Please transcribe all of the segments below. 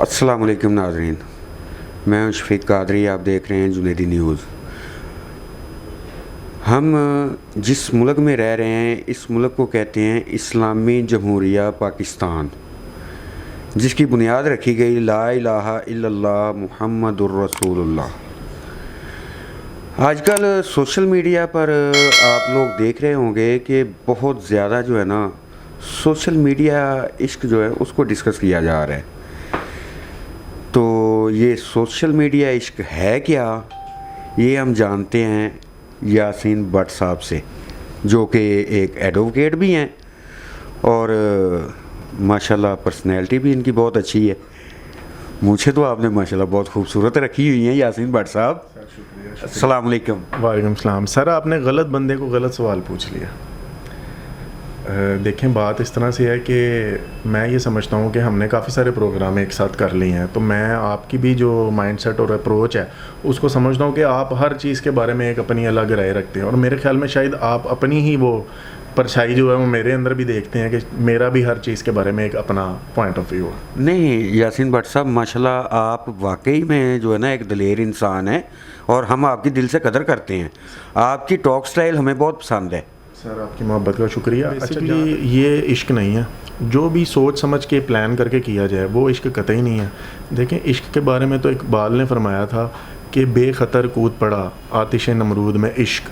अस्सलाम वालेकुम नाज़रीन, मैं हूं शफीक कादरी। आप देख रहे हैं जुनैदी न्यूज़। हम जिस मुल्क में रह रहे हैं इस मुल्क को कहते हैं इस्लामी जमहूरिया पाकिस्तान, जिसकी बुनियाद रखी गई ला इलाहा इल्लल्लाह मुहम्मदुर रसूलुल्लाह। आजकल सोशल मीडिया पर आप लोग देख रहे होंगे कि बहुत ज़्यादा जो है ना सोशल मीडिया इश्क जो है उसको डिस्कस किया जा रहा है। तो ये सोशल मीडिया इश्क है क्या, ये हम जानते हैं यासीन भट्ट साहब से, जो कि एक एडवोकेट भी हैं और माशाल्लाह पर्सनैलिटी भी इनकी बहुत अच्छी है। मुझे तो आपने माशाल्लाह बहुत खूबसूरत रखी हुई हैं यासीन भट्ट साहब। अस्सलाम वालेकुम। वालेकुम सलाम। सर, आपने गलत बंदे को गलत सवाल पूछ लिया। देखें, बात इस तरह से है कि मैं ये समझता हूँ कि हमने काफ़ी सारे प्रोग्राम एक साथ कर लिए हैं, तो मैं आपकी भी जो माइंडसेट और अप्रोच है उसको समझता हूँ कि आप हर चीज़ के बारे में एक अपनी अलग राय रखते हैं, और मेरे ख्याल में शायद आप अपनी ही वो परछाई जो है वो मेरे अंदर भी देखते हैं कि मेरा भी हर चीज़ के बारे में एक अपना पॉइंट ऑफ व्यू है। नहीं यासीन भट्ट साहब, माशाल्लाह आप वाकई में जो है ना एक दलेर इंसान है और हम आपकी दिल से कदर करते हैं। आपकी टॉक स्टाइल हमें बहुत पसंद है। सर, आपकी मोहब्बत का शुक्रिया। एक्चुअली ये इश्क नहीं है, जो भी सोच समझ के प्लान करके किया जाए वो इश्क कतई नहीं है। देखें, इश्क के बारे में तो इकबाल ने फरमाया था कि बेखतर कूद पड़ा आतिश नमरूद में इश्क।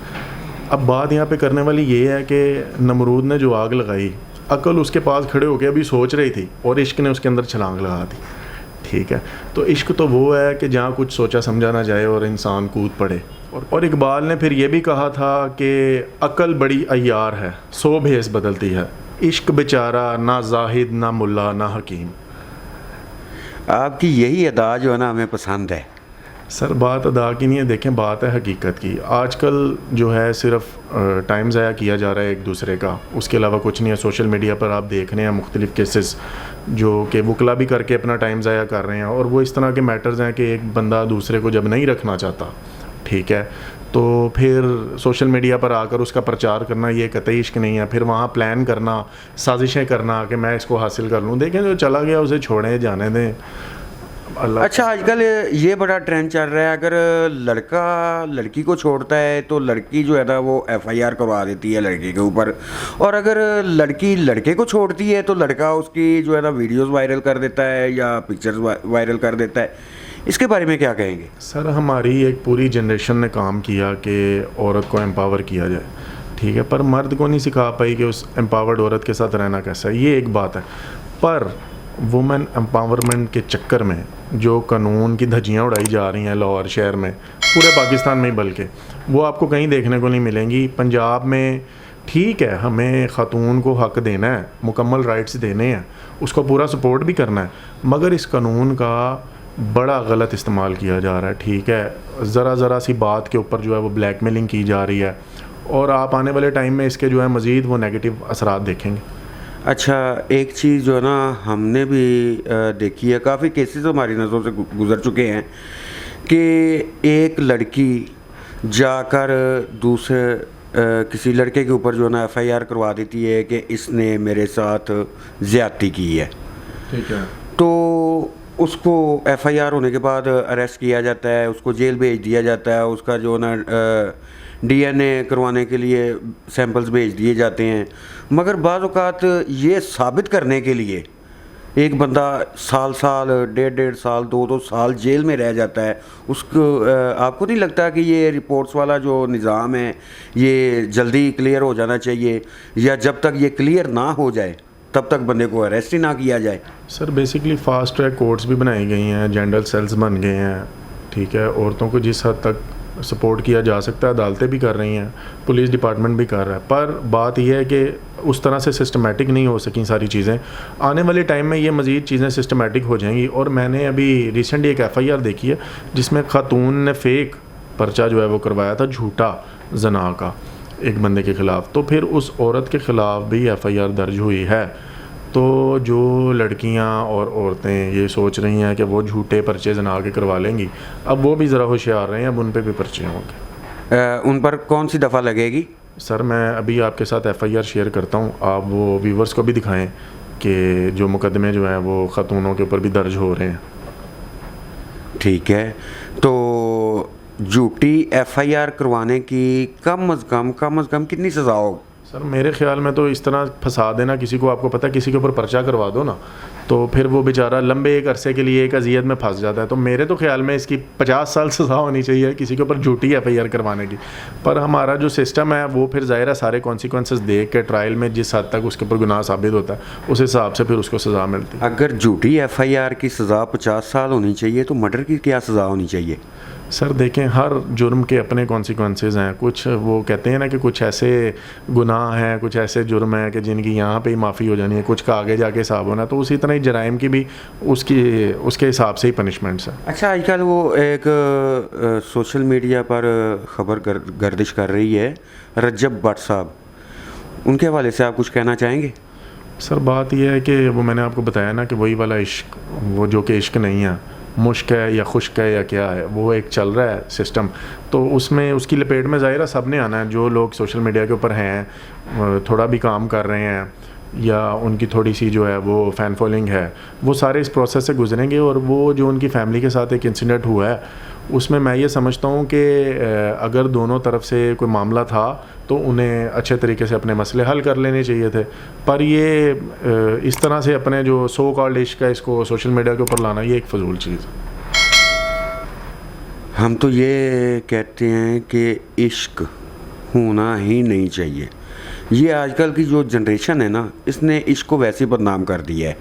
अब बात यहाँ पे करने वाली ये है कि नमरूद ने जो आग लगाई, अकल उसके पास खड़े होकर अभी सोच रही थी और इश्क ने उसके अंदर छलांग लगा दी। ठीक है, तो इश्क तो वो है कि जहाँ कुछ सोचा समझा ना जाए और इंसान कूद पड़े। और इकबाल ने फिर ये भी कहा था कि अकल बड़ी अय्यार है, सो भेस बदलती है, इश्क बेचारा ना जाहिद ना मुल्ला ना हकीम। आपकी यही अदा जो है ना हमें पसंद है। सर, बात अदा की नहीं है, देखें बात है हकीकत की। आजकल जो है सिर्फ टाइम ज़ाया किया जा रहा है एक दूसरे का, उसके अलावा कुछ नहीं है। सोशल मीडिया पर आप देख रहे हैं मुख्तलिफ़ केसेस जो कि वकला भी करके अपना टाइम ज़ाया कर रहे हैं, और वो इस तरह के मैटर्स हैं कि एक बंदा दूसरे को जब नहीं रखना चाहता, ठीक है, तो फिर सोशल मीडिया पर आकर उसका प्रचार करना ये कतई इश्क नहीं है। फिर वहाँ प्लान करना, साजिशें करना कि मैं इसको हासिल कर लूँ। देखें, जो चला गया उसे छोड़ें, जाने दें। अच्छा, आजकल ये बड़ा ट्रेंड चल रहा है, अगर लड़का लड़की को छोड़ता है तो लड़की जो है ना वो एफआईआर करवा देती है लड़के के ऊपर, और अगर लड़की लड़के को छोड़ती है तो लड़का उसकी जो है ना वीडियोस वायरल कर देता है या पिक्चर्स वायरल कर देता है। इसके बारे में क्या कहेंगे? सर, हमारी एक पूरी जनरेशन ने काम किया कि औरत को एम्पावर किया जाए, ठीक है, पर मर्द को नहीं सिखा पाई कि उस एम्पावर्ड औरत के साथ रहना कैसा है। ये एक बात है, पर वुमेन एम्पावरमेंट के चक्कर में जो कानून की धज्जियाँ उड़ाई जा रही हैं लाहौर शहर में, पूरे पाकिस्तान में ही, बल्कि वो आपको कहीं देखने को नहीं मिलेंगी। पंजाब में ठीक है, हमें ख़ातून को हक़ देना है, मुकम्मल राइट्स देने हैं, उसको पूरा सपोर्ट भी करना है, मगर इस कानून का बड़ा गलत इस्तेमाल किया जा रहा है। ठीक है, ज़रा सी बात के ऊपर जो है वो ब्लैकमेलिंग की जा रही है, और आप आने वाले टाइम में इसके जो है मज़ीद वो नेगेटिव असरात देखेंगे। अच्छा, एक चीज़ जो है ना हमने भी देखी है, काफ़ी केसेस हमारी नज़रों से गुज़र चुके हैं कि एक लड़की जाकर दूसरे किसी लड़के के ऊपर जो है ना एफआईआर करवा देती है कि इसने मेरे साथ ज़्यादती की है। ठीक है, तो उसको एफआईआर होने के बाद अरेस्ट किया जाता है, उसको जेल भेज दिया जाता है, उसका जो ना डीएनए करवाने के लिए सैंपल्स भेज दिए जाते हैं, मगर बाज़ औक़ात ये साबित करने के लिए एक बंदा साल डेढ़ साल 2 साल जेल में रह जाता है। उसको आपको नहीं लगता कि ये रिपोर्ट्स वाला जो निज़ाम है ये जल्दी क्लियर हो जाना चाहिए, या जब तक ये क्लियर ना हो जाए तब तक बंदे को अरेस्ट ही ना किया जाए? Sir, basically fast track courts भी बनाई गई हैं, जेंडर सेल्स बन गए हैं, ठीक है, औरतों को जिस हद तक सपोर्ट किया जा सकता है अदालतें भी कर रही हैं, पुलिस डिपार्टमेंट भी कर रहा है, पर बात यह है कि उस तरह से सिस्टमेटिक नहीं हो सकी सारी चीज़ें। आने वाले टाइम में ये मज़ीद चीज़ें सिस्टमेटिक हो जाएंगी। और मैंने अभी रिसेंटली एक एफआईआर देखी है जिसमें खातून ने फ़ेक पर्चा जो है वो करवाया था, झूठा जना का, एक बंदे के ख़िलाफ़, तो फिर उस औरत के ख़िलाफ़ भी एफआईआर दर्ज हुई है। तो जो लड़कियां और औरतें ये सोच रही हैं कि वो झूठे पर्चे जना के करवा लेंगी, अब वो भी ज़रा होशियार रहे हैं, अब उन पे भी पर्चे होंगे। उन पर कौन सी दफ़ा लगेगी? सर, मैं अभी आपके साथ एफआईआर शेयर करता हूँ, आप वो व्यूवर्स को भी दिखाएं कि जो मुकदमे जो हैं वो ख़ातूनों के ऊपर भी दर्ज हो रहे हैं, ठीक है, तो झूठी एफआईआर करवाने की कम अज़ कम कितनी सज़ा हो? सर मेरे ख्याल में तो इस तरह फंसा देना किसी को, आपको पता है किसी के ऊपर पर्चा करवा दो ना, तो फिर वो बेचारा लंबे एक अरसे के लिए एक अजियत में फंस जाता है। तो मेरे तो ख्याल में इसकी 50 साल सज़ा होनी चाहिए किसी के ऊपर झूठी एफआईआर करवाने की। पर हमारा जो सिस्टम है वो फिर ज़ाहिर है सारे कॉन्सिक्वेंसेस देख के ट्रायल में जिस हद तक उसके ऊपर गुनाह साबित होता है उस हिसाब से फिर उसको सज़ा मिलती है। अगर झूठी एफआईआर की सज़ा 50 साल होनी चाहिए तो मर्डर की क्या सज़ा होनी चाहिए? सर देखें, हर जुर्म के अपने कॉन्सिक्वेंसेस हैं। कुछ वो कहते हैं ना कि कुछ ऐसे गुनाह हैं, कुछ ऐसे जुर्म हैं कि जिनकी यहाँ पे ही माफ़ी हो जानी है, कुछ का आगे जाके हिसाब होना है। तो उसी तरह ही जराइम की भी उसके हिसाब से ही पनिशमेंट्स हैं। अच्छा, आजकल वो एक सोशल मीडिया पर खबर गर्दिश कर रही है, रजब भट्ट साहब, उनके हवाले से आप कुछ कहना चाहेंगे? सर बात यह है कि वो मैंने आपको बताया ना कि वही वाला इश्क, वो जो कि इश्क नहीं है, मुश्क है या खुश्क है या क्या है, वो एक चल रहा है सिस्टम। तो उसमें उसकी लपेट में ज़ाहिर है सब ने आना है। जो लोग सोशल मीडिया के ऊपर हैं, थोड़ा भी काम कर रहे हैं या उनकी थोड़ी सी जो है वो फ़ैन फॉलोइंग है, वो सारे इस प्रोसेस से गुजरेंगे। और वो जो उनकी फ़ैमिली के साथ एक इंसिडेंट हुआ है, उसमें मैं ये समझता हूँ कि अगर दोनों तरफ से कोई मामला था तो उन्हें अच्छे तरीके से अपने मसले हल कर लेने चाहिए थे। पर ये इस तरह से अपने जो सो कॉल्ड इश्क है इसको सोशल मीडिया के ऊपर लाना, ये एक फ़जूल चीज़ है। हम तो ये कहते हैं कि इश्क होना ही नहीं चाहिए। ये आजकल की जो जनरेशन है ना, इसने इश्क को वैसे ही बदनाम कर दिया है।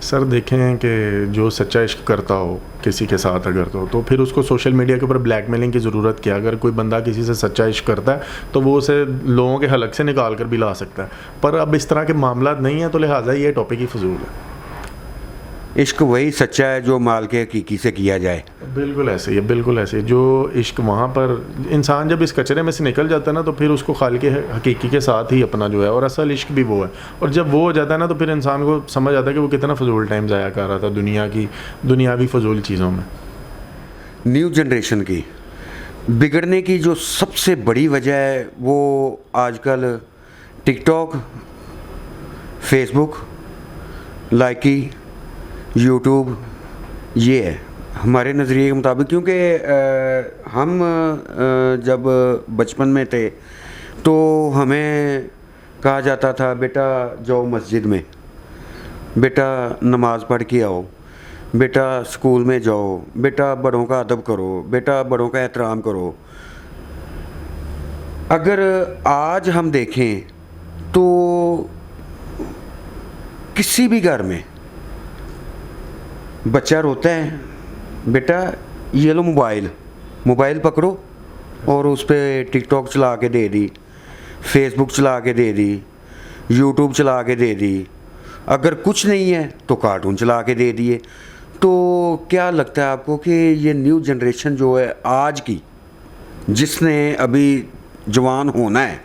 सर देखें कि जो सच्चा इश्क करता हो किसी के साथ अगर तो फिर उसको सोशल मीडिया के ऊपर ब्लैकमेलिंग की ज़रूरत क्या? अगर कोई बंदा किसी से सच्चा इश्क करता है तो वो उसे लोगों के हलक से निकाल कर भी ला सकता है। पर अब इस तरह के मामला नहीं है, तो लिहाजा ये टॉपिक ही फजूल है। इश्क वही सच्चा है जो माल के हकीकी से किया जाए। बिल्कुल ऐसे ही है, बिल्कुल ऐसे ही। जो इश्क वहाँ पर इंसान जब इस कचरे में से निकल जाता है ना, तो फिर उसको खाल के हकीकी के साथ ही अपना जो है, और असल इश्क भी वो है। और जब वो हो जाता है ना, तो फिर इंसान को समझ आता है कि वो कितना फजूल टाइम ज़ाया कर रहा था दुनियावी फजूल चीज़ों में। न्यू जनरेशन की बिगड़ने की जो सबसे बड़ी वजह है वो आजकल टिकटॉक, फेसबुक, लाइकी, यूट्यूब, ये है हमारे नज़रिए के मुताबिक। क्योंकि हम जब बचपन में थे तो हमें कहा जाता था, बेटा जाओ मस्जिद में, बेटा नमाज़ पढ़ के आओ, बेटा स्कूल में जाओ, बेटा बड़ों का अदब करो, बेटा बड़ों का एहतराम करो। अगर आज हम देखें तो किसी भी घर में बच्चा रोता है, बेटा ये लो मोबाइल पकड़ो, और उस पर टिकटॉक चला के दे दी, फेसबुक चला के दे दी, यूट्यूब चला के दे दी, अगर कुछ नहीं है तो कार्टून चला के दे दिए। तो क्या लगता है आपको कि ये न्यू जनरेशन जो है आज की, जिसने अभी जवान होना है,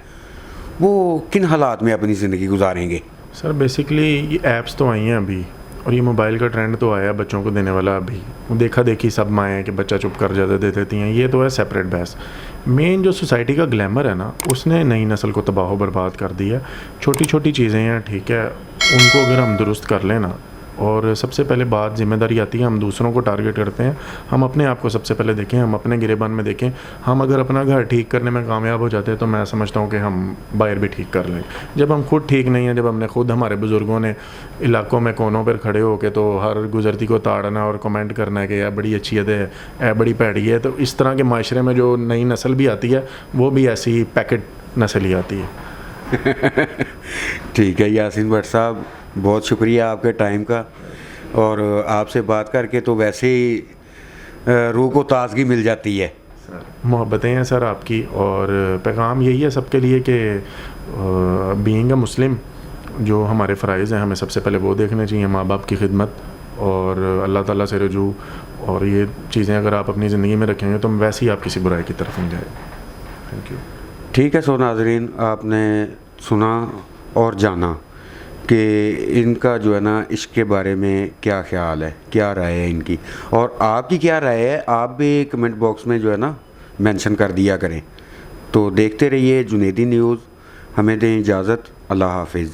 वो किन हालात में अपनी ज़िंदगी गुजारेंगे? सर बेसिकली ये ऐप्स तो आई हैं अभी, और ये मोबाइल का ट्रेंड तो आया बच्चों को देने वाला अभी। देखा देखी सब माएँ हैं कि बच्चा चुप कर जाते दे देती हैं, ये तो है सेपरेट बहस। मेन जो सोसाइटी का ग्लैमर है ना, उसने नई नस्ल को तबाह बर्बाद कर दिया। छोटी छोटी चीज़ें हैं, ठीक है, उनको अगर हम दुरुस्त कर लें ना, और सबसे पहले बात जिम्मेदारी आती है, हम दूसरों को टारगेट करते हैं, हम अपने आप को सबसे पहले देखें, हम अपने गिरेबान में देखें। हम अगर अपना घर ठीक करने में कामयाब हो जाते हैं तो मैं समझता हूँ कि हम बाहर भी ठीक कर लें। जब हम खुद ठीक नहीं हैं, जब हमने खुद, हमारे बुज़ुर्गों ने इलाकों में कोनों पर खड़े होकर तो हर गुजरती को ताड़ना और कमेंट करना है कि यह बड़ी अच्छी है, यह बड़ी भैड़ी है, तो इस तरह के माशरे में जो नई नस्ल भी आती है वो भी ऐसी पैकेट नस्ल ही आती है। ठीक है यासीन भट्ट साहब, बहुत शुक्रिया आपके टाइम का, और आपसे बात करके तो वैसे ही रूह को ताजगी मिल जाती है। सर मोहब्बतें हैं सर आपकी, और पैगाम यही है सबके लिए कि बीइंग अ मुस्लिम जो हमारे फ़राइज़ हैं, हमें सबसे पहले वो देखने चाहिए, माँ बाप की खिदमत और अल्लाह ताला से रजू, और ये चीज़ें अगर आप अपनी ज़िंदगी में रखेंगे तो वैसे ही आप किसी बुराई की तरफ नहीं जाएंगे। Thank you. ठीक है, सो नाज़रीन, आपने सुना और जाना कि इनका जो है ना इश्क के बारे में क्या ख्याल है, क्या राय है इनकी, और आपकी क्या राय है, आप भी कमेंट बॉक्स में जो है ना मेंशन कर दिया करें। तो देखते रहिए जुनैदी न्यूज़। हमें दें इजाज़त, अल्लाह हाफिज़।